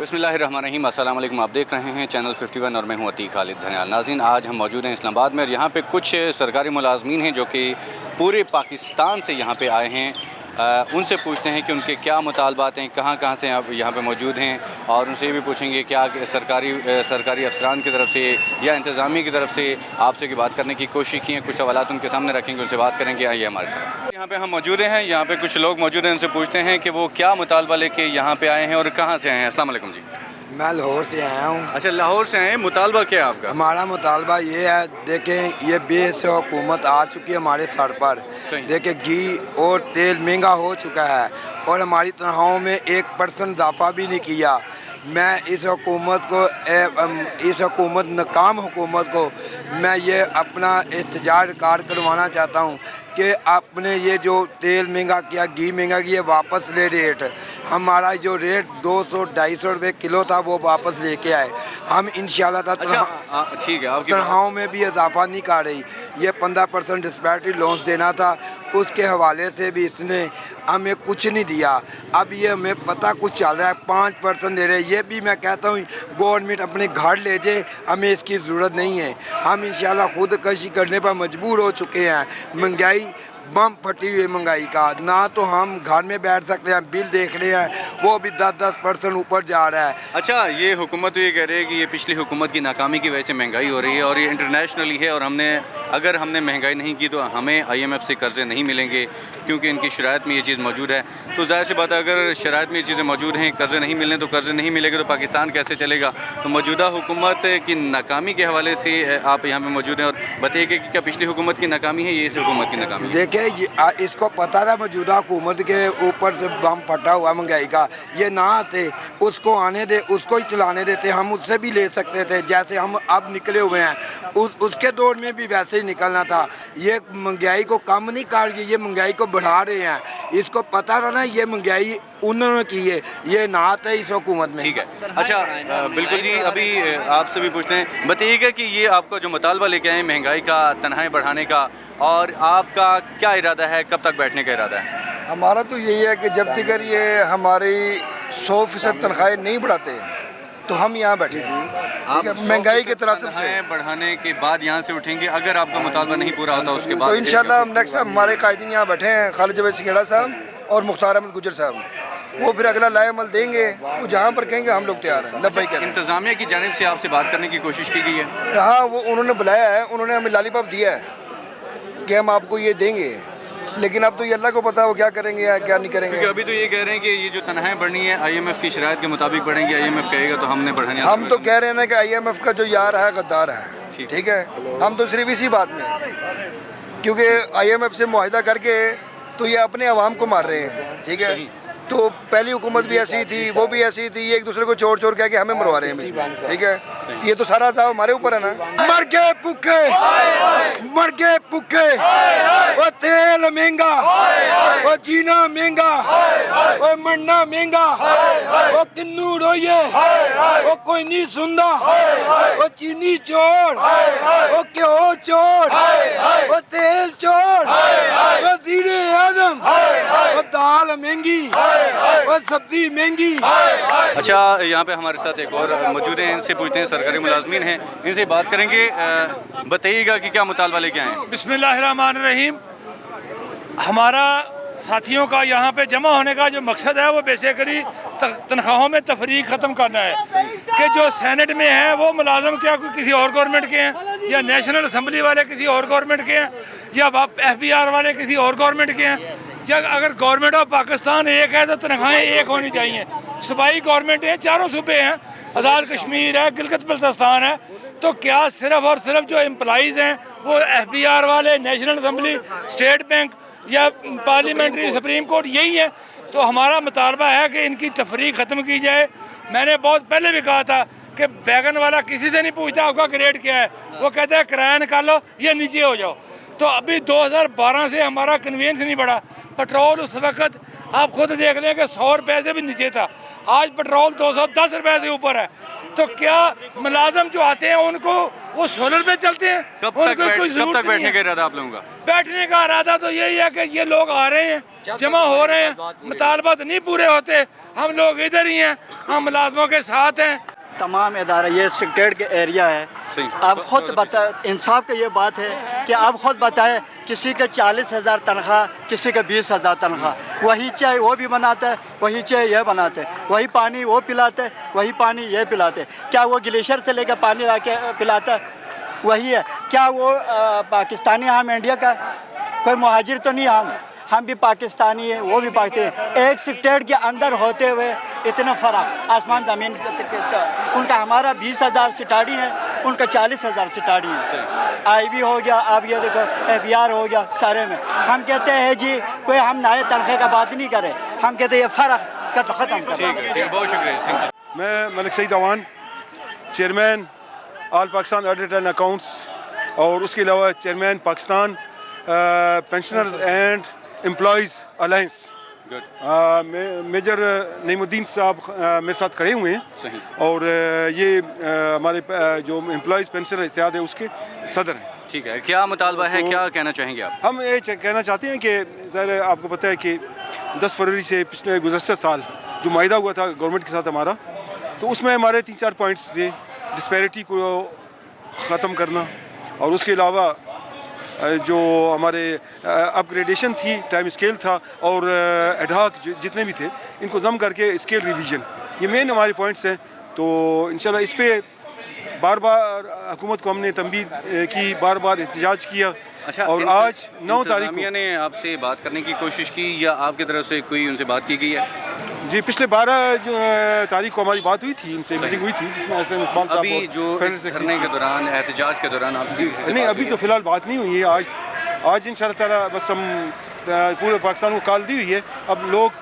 बिस्मिल्लाहिर्रहमानिर्रहीम, अस्सलाम वालेकुम। आप देख रहे हैं चैनल 51 और मैं हूं अतीक खालिद धनियाल। नाज़रीन, आज हम मौजूद हैं इस्लामाबाद में और यहाँ पे कुछ सरकारी मुलाजमीन हैं जो कि पूरे पाकिस्तान से यहाँ पे आए हैं। उनसे पूछते हैं कि उनके क्या मुतालबात हैं, कहाँ से आप यहाँ पे मौजूद हैं, और उनसे ये भी पूछेंगे क्या सरकारी अफसरान की तरफ से या इंतज़ामिया की तरफ से आपसे की बात करने की कोशिश की है। कुछ सवालात उनके सामने रखेंगे, उनसे बात करेंगे। आइए हमारे साथ। यहाँ पे हम मौजूद हैं, यहाँ पे कुछ लोग मौजूद हैं, उनसे पूछते हैं कि वो क्या मुतालबा लेके यहाँ पे आए हैं और कहाँ से आए हैं। अस्सलाम वालेकुम जी। मैं लाहौर से आया हूँ। अच्छा, लाहौर से आए हैं। मुतालबा क्या है आपका? हमारा मुतालबा ये है, देखें ये बेस हुकूमत आ चुकी है हमारे सर पर। देखें घी और तेल महंगा हो चुका है और हमारी तनख्वाहों में 1% इजाफा भी नहीं किया। मैं इस हुकूमत नाकाम हुकूमत को मैं ये अपना एहतजाज रिकॉर्ड करवाना चाहता हूँ कि आपने ये जो तेल महंगा किया, घी महंगा किया, वापस ले रेट। हमारा जो रेट 200-250 रुपये किलो था वो वापस लेके आए। हम इंशाल्लाह ठीक है, तनख्वाहों में भी इजाफा नहीं कर रही। ये 15% डिस्पैरिटी लोन्स देना था, उसके हवाले से भी इसने हमें कुछ नहीं दिया। अब ये हमें पता कुछ चल रहा है 5% दे रहे। ये भी मैं कहता हूँ गवर्नमेंट अपने घर ले जाए, हमें इसकी ज़रूरत नहीं है। हम इंशाल्लाह खुदकशी करने पर मजबूर हो चुके हैं। महंगाई बम फटी हुई महंगाई का, ना तो हम घर में बैठ सकते हैं, बिल देख रहे हैं वो भी 10% ऊपर जा रहा है। अच्छा, ये हुकूमत तो ये कह रही है कि ये पिछली हुकूमत की नाकामी की वजह से महंगाई हो रही है और ये इंटरनेशनली है, और अगर हमने महंगाई नहीं की तो हमें IMF से कर्ज़े नहीं मिलेंगे क्योंकि इनकी शराइत में ये चीज़ मौजूद है। तो ज़ाहिर सी बात है, अगर शराइत में ये चीज़ें मौजूद हैं, कर्ज़े नहीं मिलने तो कर्ज़े नहीं मिलेंगे तो पाकिस्तान कैसे चलेगा। तो मौजूदा हुकूमत की नाकामी के हवाले से आप यहाँ पर मौजूद हैं और बताइए कि क्या पिछली हुकूमत की नाकामी है, ये इस हुकूमत की नाकामी है? देखिए, इसको पता था मौजूदा हुकूमत के ऊपर से बम फटा हुआ महंगाई का। ये ना आते, उसको आने दे, उसको ही चलाने देते, हम उससे भी ले सकते थे जैसे हम अब निकले हुए हैं। उसके दौर में भी वैसे ही निकलना था। ये महंगाई को कम नहीं कर रही, ये महंगाई को बढ़ा रहे हैं। इसको पता था ना ये महंगाई उन्होंने की है, ये ना आता है इस हुकूमत में। ठीक है, अच्छा, बिल्कुल जी। अभी आपसे भी पूछते हैं, बताइएगा कि ये आपका जो मुतालबा लेके आए महंगाई का, तनख्वाहें बढ़ाने का, और आपका क्या इरादा है, कब तक बैठने का इरादा है? हमारा तो यही है कि जब तक ये हमारी 100% तनख्वाहें नहीं बढ़ाते तो हम यहाँ बैठे हैं। ठीक है, महंगाई के तनासब से बढ़ाने के बाद यहाँ से उठेंगे। अगर आपका मुतालबा नहीं पूरा होता उसके बाद तो इंशाल्लाह हम नेक्स्ट टाइम, हमारे कायदीन यहाँ बैठे हैं, खालिद जवेद सिंगेड़ा साहब और मुख्तार अहमद गुजर साहब, वो फिर अगला लाए अमल देंगे। वो जहाँ पर कहेंगे हम लोग तैयार हैं। लब्बैक करें। इंतज़ामिया की जानिब से आपसे बात करने की कोशिश की गई है? हाँ, वो उन्होंने बुलाया है, उन्होंने हमें लालीपॉप दिया है कि हम आपको ये देंगे, लेकिन अब तो ये अल्लाह को पता है वो क्या करेंगे या क्या नहीं करेंगे। क्योंकि अभी तो ये कह रहे हैं कि ये जो तनख्वाहें बढ़नी है IMF की शराइत के मुताबिक बढ़ेंगी। IMF कहेगा तो हमने बढ़ानी। हम तो कह रहे हैं ना कि IMF का जो यार है गद्दार है। ठीक है, हम तो सिर्फ इसी बात में हैं, क्योंकि IMF से मुआहिदा करके तो ये अपने अवाम को मार रहे हैं। ठीक है, तो पहली हुकूमत भी ऐसी थी, वो भी ऐसी थी, ये एक दूसरे को चोर कह के हमें मरवा रहे हैं बीच में। ठीक है, ये तो सारा साहब हमारे ऊपर है ना। मर गए भूखे, मर गए भूखे, वो तेल महंगा, वो जीना महंगा, वो मरना महंगा, वो किन्नू रोइए, वो कोई नहीं सुनता, वो चीनी चोर, वो घ्यो चोर, वो तेल चोर, वो जीरे आजम, वो दाल महंगी, वो सब्जी महंगी। अच्छा, यहाँ पे हमारे साथ एक और मौजूद हैं, इनसे पूछते हैं, सरकारी मुलाजमीन हैं, इनसे बात करेंगे। बताइएगा कि क्या मुतालबा लेके आए हैं? बिस्मिल्लाहिर्रहमानिर्रहीम। हमारा साथियों का यहाँ पे जमा होने का जो मकसद है वो बेसिकली तनख्वाहों में तफरीक ख़त्म करना है कि जो सेनेट में है वो मुलाजम क्या कोई किसी और गवर्नमेंट के हैं, या नेशनल असम्बली वाले किसी और गवर्नमेंट के हैं, या FBR वाले किसी और गवर्नमेंट के हैं, या अगर गवर्नमेंट ऑफ पाकिस्तान एक है तो तनख्वाहें एक होनी चाहिए। सूबाई गवर्नमेंट है, चारों सूबे हैं, आज़ाद कश्मीर है, गिलगित बल्तिस्तान है, तो क्या सिर्फ और सिर्फ जो एम्प्लॉइज़ हैं वो FBR वाले, नेशनल असम्बली, स्टेट बैंक या पार्लियामेंट्री सुप्रीम कोर्ट यही है? तो हमारा मुतालबा है कि इनकी तफरीक ख़त्म की जाए। मैंने बहुत पहले भी कहा था कि बैगन वाला किसी से नहीं पूछता आपका ग्रेड क्या है, वो कहता है किराया निकाल लो या नीचे हो जाओ। तो अभी 2012 से हमारा कन्वीनियंस नहीं बढ़ा। पेट्रोल उस वक्त आप खुद देख लें कि 100 रुपये से भी नीचे था, आज पेट्रोल 210 रुपये से ऊपर है। तो क्या मुलाजम जो आते हैं उनको वो सोलर पे चलते हैं? कब तक बैठने का इरादा आप लोगों का? बैठने का इरादा तो यही है कि ये लोग आ रहे हैं, जमा हो रहे हैं, मुतालबात नहीं पूरे होते, हम लोग इधर ही हैं, हम मुलाजमों के साथ हैं। तमाम इदारा ये सेक्रेटरीट के एरिया है। आप खुद बता, इंसाफ की ये बात है कि आप खुद बताएं, किसी के 40,000 तनख्वाह, किसी के 20,000 तनख्वाह, वही चाय वो भी बनाता है, वही चाय ये बनाते हैं, वही पानी वो पिलाते हैं, वही पानी ये पिलाते हैं। क्या वो ग्लेशियर से लेकर पानी ला के पिलाता है? वही है। क्या वो पाकिस्तानी हम इंडिया का कोई मुहाजिर तो नहीं, हम भी पाकिस्तानी हैं, वो भी पाकिस्तानी। एक सेक्रेटरीट के अंदर होते हुए इतना फ़र्क आसमान ज़मीन। उनका हमारा 20,000 सिटाड़ी है, उनका 40,000 सिटाड़ी है। IB हो गया, आप ये देखो FBR हो गया, सारे में हम कहते हैं जी कोई हम नए तनख्वाह का बात नहीं करें, हम कहते हैं ये फ़र्क ख़त्म करें। बहुत शुक्रिया। मैं Malik Saeed Awan, chairman all Pakistan audit and accounts, और उसके अलावा chairman Pakistan pensioners and employees alliance. Major Naeemuddin साहब मेरे साथ खड़े हुए हैं, और ये हमारे जो एम्प्लॉयज़ पेंशनर इत्तेहाद है उसके सदर हैं। ठीक है, क्या मुतालबा है, क्या कहना चाहेंगे आप? हम ये कहना चाहते हैं कि ज़ाहिर आपको पता है कि 10 फरवरी से पिछले गुज़श्ता साल जो माहिदा हुआ था गवर्नमेंट के साथ हमारा, तो उसमें हमारे 3-4 पॉइंट्स थे। डिस्पैरिटी को ख़त्म करना, और उसके अलावा जो हमारे अपग्रेडेशन थी, टाइम स्केल था, और एडहॉक जितने भी थे इनको जम करके स्केल रिवीजन, ये मेन हमारे पॉइंट्स हैं। तो इंशाल्लाह इस पे बार बार हुकूमत को हमने तंबीह की, बार बार एहतजाज किया। अच्छा, और आज 9 तारीख को ने आपसे बात करने की कोशिश की या आपकी तरफ से कोई उनसे बात की गई है? जी, पिछले 12 तारीख को हमारी बात हुई थी, इनसे मीटिंग हुई थी, जिसमें एस एम इकबाल साहब अभी जो धरने के दौरान, एहतजाज के दौरान आप नहीं, अभी तो फ़िलहाल बात नहीं हुई है। आज इंशाअल्लाह ताला बस हम पूरे पाकिस्तान को कॉल दी हुई है। अब लोग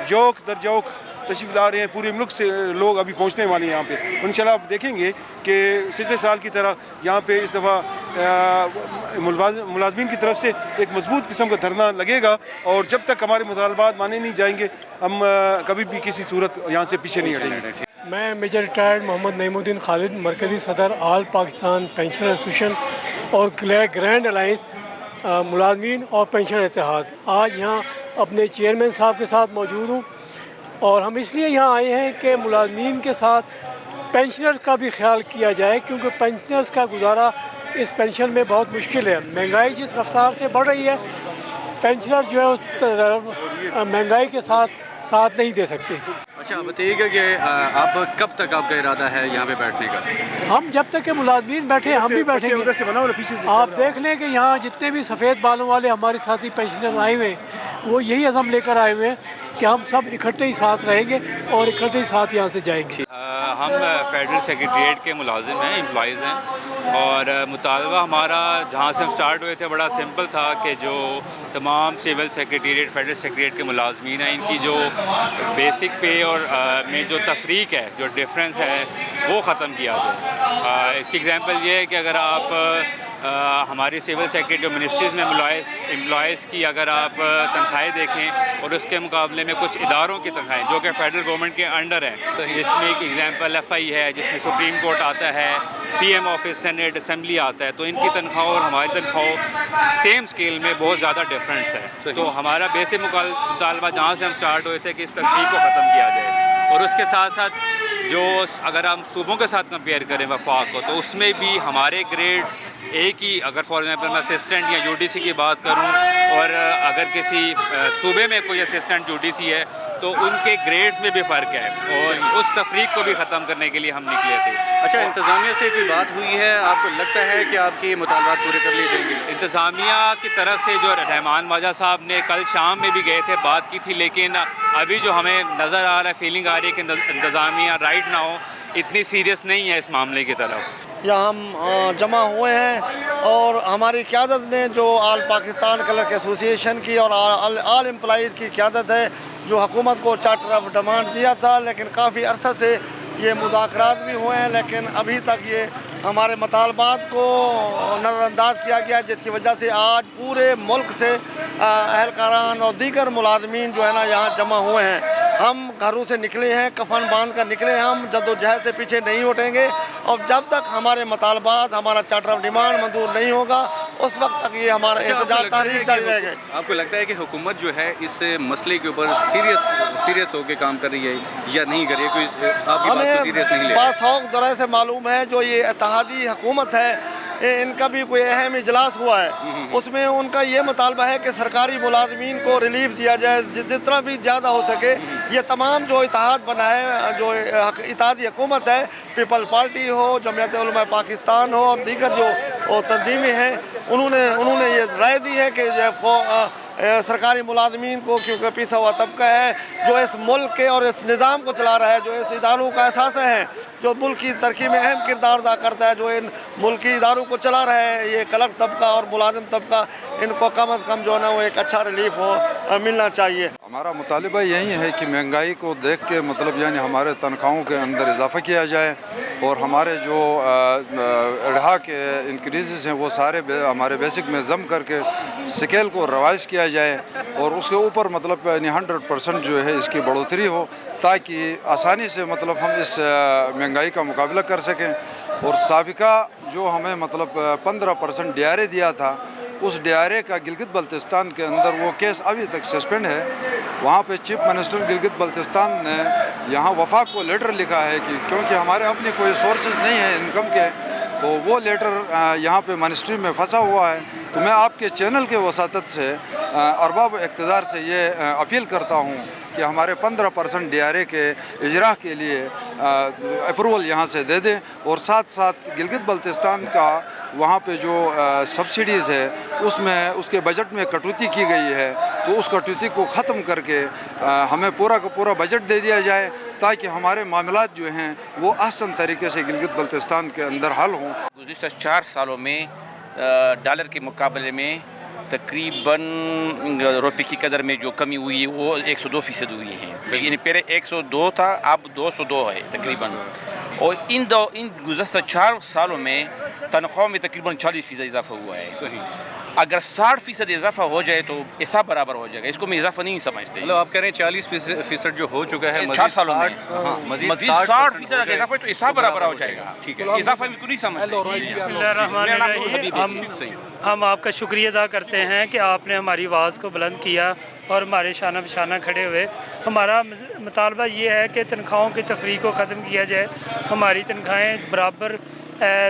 जोक दर जोक तशरीफ़ ला रहे हैं, पूरे मुल्क से लोग अभी पहुंचने वाले हैं यहाँ पे। इंशाल्लाह आप देखेंगे कि पिछले साल की तरह यहाँ पे इस दफ़ा मुलाजमीन की तरफ से एक मजबूत किस्म का धरना लगेगा, और जब तक हमारे मुतालबात माने नहीं जाएंगे हम कभी भी किसी सूरत यहाँ से पीछे नहीं हटेंगे। मैं मेजर रिटायर्ड मोहम्मद नईमुद्दीन खालिद, मरकज़ी सदर ऑल पाकिस्तान पेंशनर एसोसिएशन और ग्रैंड अलायंस मुलाजमीन और पेंशनर इत्तेहाद, आज यहाँ अपने चेयरमैन साहब के साथ मौजूद हूँ। और हम इसलिए यहाँ आए हैं कि मुलाजमीन के साथ पेंशनर्स का भी ख्याल किया जाए, क्योंकि पेंशनर्स का गुजारा इस पेंशन में बहुत मुश्किल है। महंगाई जिस रफ्तार से बढ़ रही है, पेंशनर जो है उस महंगाई के साथ नहीं दे सकते। अच्छा, बताइएगा कि आप कब तक आपका इरादा है यहाँ पे बैठने का? हम जब तक के मुलाजमीन बैठे हम भी बैठेंगे। आप देख लें कि यहाँ जितने भी सफ़ेद बालों वाले हमारे साथी पेंशनर आए हुए हैं, वो यही अज़म लेकर आए हुए हैं कि हम सब इकट्ठे ही साथ रहेंगे और इकट्ठे ही साथ यहाँ से जाएंगे। हम फेडरल सेक्रेटरीट के मुलाजिम हैं, एम्प्लॉयज़ हैं, और मुतालबा हमारा जहाँ से हम स्टार्ट हुए थे बड़ा सिंपल था कि जो तमाम सिविल सेक्रेटरीट, फेडरल सेक्रेटरीट के मुलाजमीन हैं, इनकी जो बेसिक पे और में जो तफरीक है, जो डिफरेंस है, वो ख़त्म किया जाए। इसकी एग्जांपल ये है कि अगर आप हमारी सिविल सेक्रेटरी और मिनिस्ट्रीज़ में एम्प्लॉयज़ की अगर आप तनख्वाहें देखें और उसके मुकाबले में कुछ इदारों की तनख्वाहें जो कि फेडरल गवर्नमेंट के अंडर हैं, जिसमें एक एग्जांपल FI है, जिसमें सुप्रीम कोर्ट आता है, PM ऑफिस, सेनेट, असम्बली आता है, तो इनकी तनख्वाह और हमारी तनख्वाह सेम स्केल में बहुत ज़्यादा डिफरेंस है। तो हमारा बेसिक मुतालबा जहाँ से हम स्टार्ट हुए थे कि इस तफरीक को ख़त्म किया जाए, और उसके साथ साथ जो अगर हम सूबों के साथ कंपेयर करें वफाक को, तो उसमें भी हमारे ग्रेड्स एक ही, अगर फॉर एग्जांपल मैं असिस्टेंट या UDC की बात करूं, और अगर किसी सूबे में कोई असिस्टेंट UDC है तो उनके ग्रेड्स में भी फ़र्क है, और उस तफरीक को भी ख़त्म करने के लिए हम निकले थे। अच्छा, इंतज़ामिया से कोई बात हुई है? आपको लगता है कि आपके मुतालबात पूरे कर लिए जाएंगे? इंतज़ामिया की तरफ से जो रहमान वाजा साहब ने कल शाम में भी गए थे, बात की थी, लेकिन अभी जो हमें नज़र आ रहा है, फीलिंग आ रही है कि इंतज़ामिया राइट नाउ इतनी सीरियस नहीं है इस मामले की तरफ। यहाँ हम जमा हुए हैं, और हमारी क़यादत ने जो ऑल पाकिस्तान क्लर्क एसोसिएशन की और ऑल एम्प्लॉइज़ की क़यादत है, जो हुकूमत को चार्टर ऑफ डिमांड दिया था, लेकिन काफ़ी अरसा से ये मुज़ाकरात भी हुए हैं, लेकिन अभी तक ये हमारे मुतालबात को नज़रअंदाज किया गया, जिसकी वजह से आज पूरे मुल्क से अहलकारान और दीगर मुलाजमीन जो है ना यहाँ जमा हुए हैं। हम घरों से निकले हैं, कफन बांध कर निकले हैं, हम जद्दोजहद से पीछे नहीं उठेंगे, और जब तक हमारे मुतालबात, हमारा चार्टर ऑफ डिमांड मंजूर नहीं होगा, اس وقت تک یہ ہمارا احتجاج تحریک جاری رہے گا. آپ کو لگتا ہے کہ حکومت جو ہے اس مسئلے کے اوپر سیریس ہو کے کام کر رہی ہے یا نہیں کر رہی ہے؟ کوئی آپ کی بات کو سیریس نہیں لے رہا؟ باسوق ذرائع سے معلوم ہے جو یہ اتحادی حکومت ہے ان کا بھی کوئی اہم اجلاس ہوا ہے. اس میں ان کا یہ مطالبہ ہے کہ سرکاری ملازمین کو ریلیف دیا جائے جتنا بھی زیادہ ہو سکے. یہ تمام جو اتحاد بنا ہے جو اتحادی حکومت ہے، پیپل پارٹی ہو، جمعیت علماء پاکستان ہو اور دیگر جو تنظیمیں ہیں، انہوں نے یہ رائے دی ہے کہ سرکاری ملازمین کو، کیونکہ پیسا ہوا طبقہ ہے جو اس ملک کے اور اس نظام کو چلا رہا ہے، جو اس اداروں کا اثاثہ ہے، جو ملک کی ترقی میں اہم کردار ادا کرتا ہے، جو ان ملکی اداروں کو چلا رہا ہے، یہ کلرک طبقہ اور ملازم طبقہ، ان کو کم از کم جو ہے نا وہ ایک اچھا ریلیف ملنا چاہیے. ہمارا مطالبہ یہی ہے کہ مہنگائی کو دیکھ کے مطلب یعنی ہمارے تنخواہوں کے اندر اضافہ کیا جائے اور ہمارے جو اڑھا کے انکریزز ہیں وہ سارے ہمارے بیسک میں ضم کر کے سکیل کو ریوائز کیا جائے اور اس کے اوپر مطلب یعنی 100% جو ہے اس کی بڑھوتری ہو تاکہ آسانی سے مطلب ہم اس مہنگائی کا مقابلہ کر سکیں. اور سابقہ جو ہمیں مطلب 15% ڈی آر اے دیا تھا، اس ڈی آر اے کا گلگت بلتستان کے اندر وہ کیس ابھی تک سسپینڈ ہے. وہاں پہ چیف منسٹر گلگت بلتستان نے یہاں وفاق کو لیٹر لکھا ہے کہ کیونکہ ہمارے اپنے کوئی سورسز نہیں ہیں انکم کے، تو وہ لیٹر یہاں پہ منسٹری میں پھنسا ہوا ہے. تو میں آپ کے چینل کے وساطت سے ارباب اقتدار سے یہ اپیل کرتا ہوں کہ ہمارے 15% ڈی آر اے کے اجراء کے لیے اپروول یہاں سے دے دیں اور ساتھ ساتھ گلگت بلتستان کا وہاں پہ جو سبسڈیز ہے اس کے بجٹ میں کٹوتی کی گئی ہے، تو اس کٹوتی کو ختم کر کے ہمیں پورا کا پورا بجٹ دے دیا جائے تاکہ ہمارے معاملات جو ہیں وہ احسن طریقے سے گلگت بلتستان کے اندر حل ہوں. گزشتہ 4 سالوں میں ڈالر کے مقابلے میں تقریباً روپے کی قدر میں جو کمی ہوئی ہے وہ 102% ہوئی ہے. یعنی پہلے 102 تھا، اب 202 ہے تقریباً. اور ان گزشتہ 4 سالوں میں تنخواہوں میں تقریباً 40% اضافہ ہوا ہے. اگر 60% اضافہ ہو جائے تو حساب برابر ہو جائے گا. اس کو میں اضافہ نہیں سمجھتے. مطلب آپ کہہ رہے ہیں 40% جو ہو چکا ہے 4 سالوں میں مزید مزید 60% اگر اضافہ ہے تو حساب برابر ہو جائے گا. ٹھیک ہے، اضافہ میں کو نہیں سمجھتے. بسم اللہ الرحمن الرحیم. ہم آپ کا شکریہ ادا کرتے ہیں کہ آپ نے ہماری آواز کو بلند کیا اور ہمارے شانہ بشانہ کھڑے ہوئے. ہمارا مطالبہ یہ ہے کہ تنخواہوں کی تفریق کو ختم کیا جائے. ہماری تنخواہیں برابر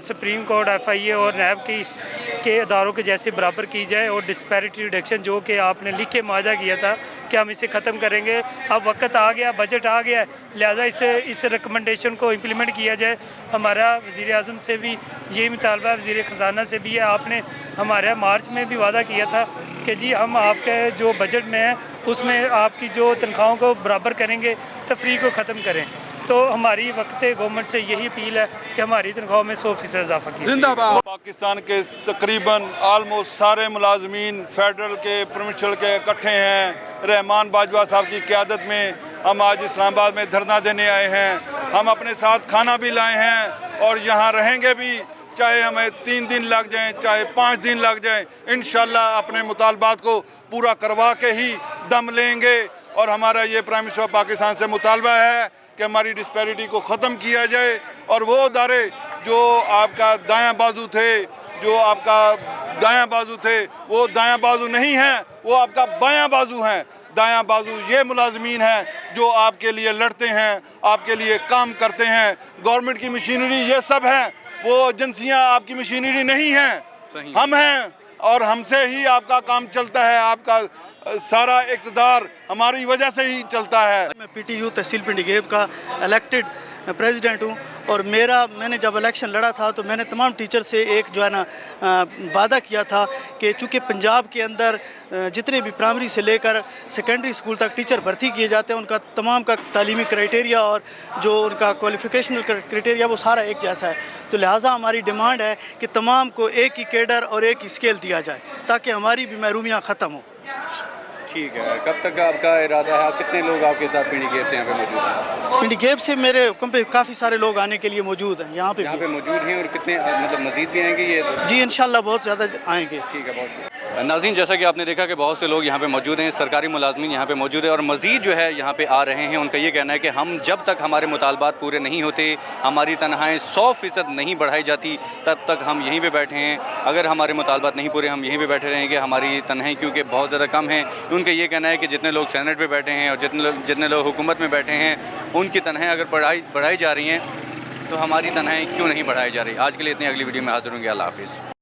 سپریم کورٹ، ایف آئی اے اور نیب کے اداروں کے جیسے برابر کی جائے اور ڈسپیرٹی ریڈکشن جو کہ آپ نے لکھ کے معاہدہ کیا تھا کہ ہم اسے ختم کریں گے. اب وقت آ گیا، بجٹ آ گیا، لہٰذا اس ریکمنڈیشن کو امپلیمنٹ کیا جائے. ہمارا وزیر اعظم سے بھی یہی مطالبہ ہے، وزیر خزانہ سے بھی ہے. آپ نے ہمارے مارچ میں بھی وعدہ کیا تھا کہ جی ہم آپ کے جو بجٹ میں ہے اس میں آپ کی جو تنخواہوں کو برابر کریں گے، تفریق کو ختم کریں. تو ہماری وقت گورنمنٹ سے یہی اپیل ہے کہ ہماری تنخواہوں میں 100% اضافہ کیا. پاکستان کے تقریباً آلموسٹ سارے ملازمین فیڈرل کے، پروونشل کے اکٹھے ہیں. رحمان باجوہ صاحب کی قیادت میں ہم آج اسلام آباد میں دھرنا دینے آئے ہیں. ہم اپنے ساتھ کھانا بھی لائے ہیں اور یہاں رہیں گے بھی، چاہے ہمیں 3 دن لگ جائیں، چاہے 5 دن لگ جائیں. انشاءاللہ اپنے مطالبات کو پورا کروا کے ہی دم لیں گے. اور ہمارا یہ پرائم منسٹر آف پاکستان سے مطالبہ ہے کہ ہماری ڈسپیرٹی کو ختم کیا جائے اور وہ ادارے جو آپ کا دایاں بازو تھے، جو آپ کا دایاں بازو تھے، وہ دایاں بازو نہیں ہیں، وہ آپ کا بایاں بازو ہیں. دایاں بازو یہ ملازمین ہیں جو آپ کے لیے لڑتے ہیں، آپ کے لیے کام کرتے ہیں. گورنمنٹ کی مشینری یہ سب ہیں، وہ ایجنسیاں آپ کی مشینری نہیں ہیں، ہم ہیں اور ہم سے ہی آپ کا کام چلتا ہے. آپ کا سارا اقتدار ہماری وجہ سے ہی چلتا ہے. میں پی ٹی یو تحصیل پنڈی گیب کا الیکٹڈ پریزیڈنٹ ہوں اور میں نے جب الیکشن لڑا تھا تو میں نے تمام ٹیچر سے ایک جو ہے نا وعدہ کیا تھا کہ چونکہ پنجاب کے اندر جتنے بھی پرائمری سے لے کر سیکنڈری اسکول تک ٹیچر بھرتی کیے جاتے ہیں، ان کا تمام کا تعلیمی کرائٹیریا اور جو ان کا کوالیفیکیشنل کرائٹیریا وہ سارا ایک جیسا ہے. تو لہٰذا ہماری ڈیمانڈ ہے کہ تمام کو ایک ہی کیڈر اور ایک ہی اسکیل دیا جائے تاکہ ہماری بھی محرومیاں ختم ہوں. ٹھیک ہے، کب تک آپ کا ارادہ ہے؟ کتنے لوگ آپ کے ساتھ پنڈی گیب سے یہاں پہ موجود ہیں؟ پنڈی گیب سے میرے حکم پہ کافی سارے لوگ آنے کے لیے موجود ہیں یہاں پہ موجود ہیں. اور کتنے مطلب مزید بھی آئیں گے یہ؟ جی انشاءاللہ بہت زیادہ آئیں گے. ٹھیک ہے، بہت شکریہ. नाज़रीन, जैसा कि आपने देखा कि बहुत से लोग यहाँ पे मौजूद हैं, सरकारी मुलाजमीन यहाँ पे मौजूद है और मज़ीद जो है यहाँ पे आ रहे हैं। उनका ये कहना है कि हम जब तक हमारे मुतालबात पूरे नहीं होते, हमारी तनख्वाहें 100% नहीं बढ़ाई जाती, तब तक हम यहीं पे बैठे हैं। अगर हमारे मुतालबात नहीं पूरे, हम यहीं पे बैठे रहेंगे। हमारी तनख्वाहें क्योंकि बहुत ज़्यादा कम हैं। उनका ये कहना है कि जितने लोग सेनेट पे बैठे हैं और जितने लोग हुकूमत में बैठे हैं, उनकी तनख्वाहें अगर बढ़ाई जा रही हैं तो हमारी तनख्वाहें क्यों नहीं बढ़ाई जा रही। आज के लिए इतनी, अगली वीडियो में हाज़िर होंगे। अल्लाह हाफ़िज़।